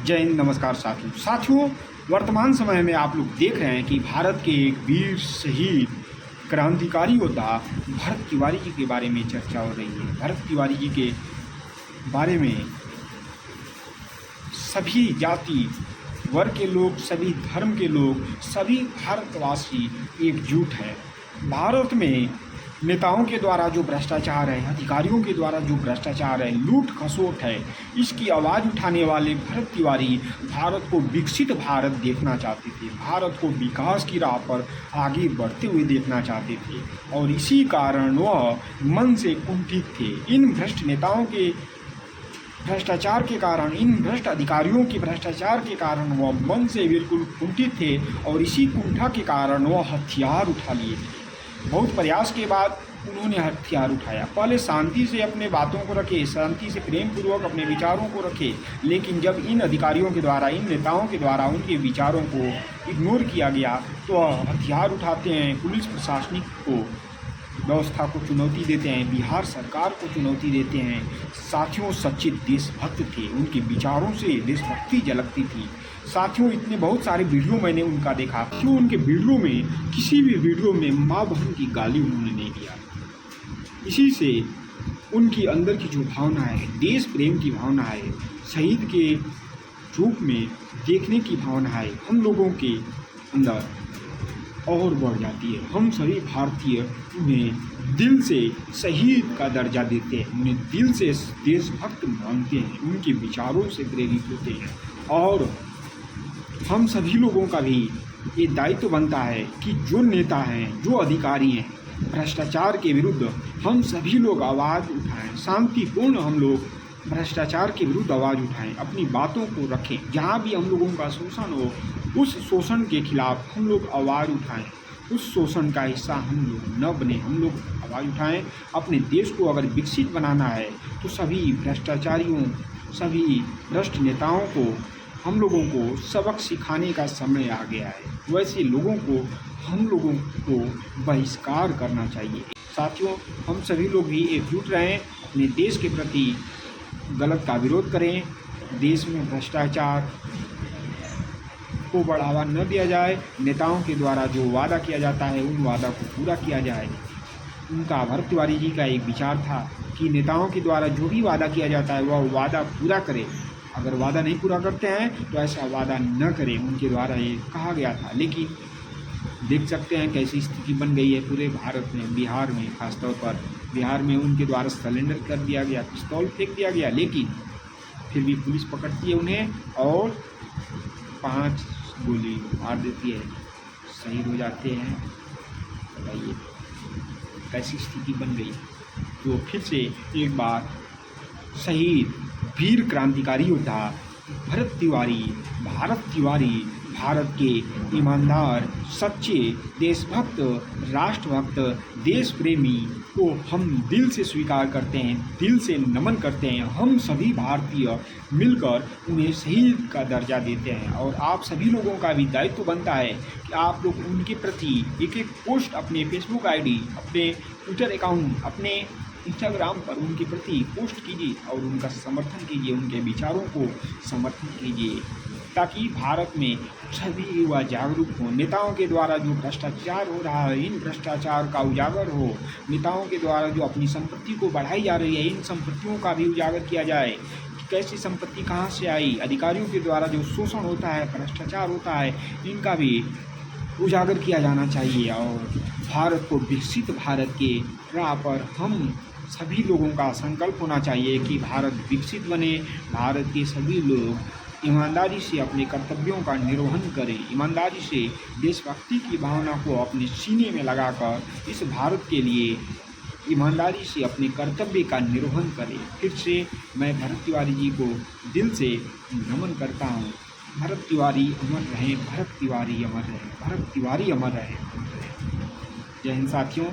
जय हिंद, नमस्कार साथियों। वर्तमान समय में आप लोग देख रहे हैं कि भारत के एक वीर शहीद क्रांतिकारी योद्धा भरत तिवारी जी के बारे में चर्चा हो रही है। भरत तिवारी जी के बारे में सभी जाति वर्ग के लोग, सभी धर्म के लोग, सभी भारतवासी एकजुट हैं। भारत में नेताओं के द्वारा जो भ्रष्टाचार है, अधिकारियों के द्वारा जो भ्रष्टाचार है, लूट खसोट है, इसकी आवाज़ उठाने वाले भरत तिवारी भारत को विकसित भारत देखना चाहते थे, भारत को विकास की राह पर आगे बढ़ते हुए देखना चाहते थे और इसी कारण वह मन से कुंठित थे। इन भ्रष्ट नेताओं के भ्रष्टाचार के कारण, इन भ्रष्ट अधिकारियों के भ्रष्टाचार के कारण वह मन से बिल्कुल कुंठित थे और इसी कुंठा के कारण वह हथियार उठा लिए थे। बहुत प्रयास के बाद उन्होंने हथियार उठाया। पहले शांति से अपने बातों को रखे, शांति से प्रेम पूर्वक अपने विचारों को रखे, लेकिन जब इन अधिकारियों के द्वारा, इन नेताओं के द्वारा उनके विचारों को इग्नोर किया गया तो हथियार उठाते हैं, पुलिस प्रशासनिक को, व्यवस्था को चुनौती देते हैं, बिहार सरकार को चुनौती देते हैं। साथियों, सच्चे देशभक्त थे, उनके विचारों से देशभक्ति झलकती थी। साथियों, इतने बहुत सारे वीडियो मैंने उनका देखा, क्यों उनके वीडियो में, किसी भी वीडियो में माँ बहन की गाली उन्होंने नहीं दिया। इसी से उनकी अंदर की जो भावना है, देश प्रेम की भावना है, शहीद के रूप में देखने की भावना है, हम लोगों के अंदर और बढ़ जाती है। हम सभी भारतीय उन्हें दिल से शहीद का दर्जा देते हैं, उन्हें दिल से देशभक्त मानते हैं, उनके विचारों से प्रेरित होते हैं और हम सभी लोगों का भी ये दायित्व बनता है कि जो नेता हैं, जो अधिकारी हैं, भ्रष्टाचार के विरुद्ध हम सभी लोग आवाज़ उठाएं, शांतिपूर्ण हम लोग भ्रष्टाचार के विरुद्ध आवाज़ उठाएं, अपनी बातों को रखें। जहाँ भी हम लोगों का शोषण हो, उस शोषण के खिलाफ हम लोग आवाज़ उठाएं, उस शोषण का हिस्सा हम लोग न बने, हम लोग आवाज़ उठाएं। अपने देश को अगर विकसित बनाना है तो सभी भ्रष्टाचारियों, सभी भ्रष्ट नेताओं को, हम लोगों को सबक सिखाने का समय आ गया है। वैसे लोगों को, हम लोगों को बहिष्कार करना चाहिए। साथियों, हम सभी लोग भी एकजुट रहें, अपने देश के प्रति गलत का विरोध करें, देश में भ्रष्टाचार को बढ़ावा न दिया जाए, नेताओं के द्वारा जो वादा किया जाता है उन वादा को पूरा किया जाए। उनका, भरत तिवारी जी का एक विचार था कि नेताओं के द्वारा जो भी वादा किया जाता है वह वादा पूरा करें, अगर वादा नहीं पूरा करते हैं तो ऐसा वादा न करें, उनके द्वारा ये कहा गया था। लेकिन देख सकते हैं कैसी स्थिति बन गई है पूरे भारत में, बिहार में खासतौर पर। बिहार में उनके द्वारा सरेंडर कर दिया गया, पिस्तौल फेंक दिया गया, लेकिन फिर भी पुलिस पकड़ती है उन्हें और 5 गोली मार देती है, शहीद हो जाते हैं। बताइए कैसी स्थिति बन गई। तो फिर से एक बार शहीद वीर क्रांतिकारी योद्धा भरत तिवारी, भारत के ईमानदार, सच्चे देशभक्त, राष्ट्रभक्त, देश प्रेमी को हम दिल से स्वीकार करते हैं, दिल से नमन करते हैं। हम सभी भारतीय मिलकर उन्हें शहीद का दर्जा देते हैं और आप सभी लोगों का भी दायित्व बनता है कि आप लोग उनके प्रति एक एक पोस्ट अपने फेसबुक आईडी, अपने ट्विटर अकाउंट, अपने इंस्टाग्राम पर उनके प्रति पोस्ट कीजिए और उनका समर्थन कीजिए, उनके विचारों को समर्थन कीजिए, ताकि भारत में सभी युवा जागरूक हों। नेताओं के द्वारा जो भ्रष्टाचार हो रहा है, इन भ्रष्टाचार का उजागर हो। नेताओं के द्वारा जो अपनी संपत्ति को बढ़ाई जा रही है, इन संपत्तियों का भी उजागर किया जाए कि कैसी संपत्ति कहाँ से आई। अधिकारियों के द्वारा जो शोषण होता है, भ्रष्टाचार होता है, इनका भी उजागर किया जाना चाहिए और भारत को विकसित भारत के राह पर हम सभी लोगों का संकल्प होना चाहिए कि भारत विकसित बने। भारत के सभी लोग ईमानदारी से अपने कर्तव्यों का निर्वहन करें, ईमानदारी से देशभक्ति की भावना को अपने सीने में लगाकर इस भारत के लिए ईमानदारी से अपने कर्तव्य का निर्वहन करें। फिर से मैं भरत तिवारी जी को दिल से नमन करता हूँ। भरत तिवारी अमर रहें, भरत तिवारी अमर रहें, भरत तिवारी अमर रहें। जय हिंद साथियों।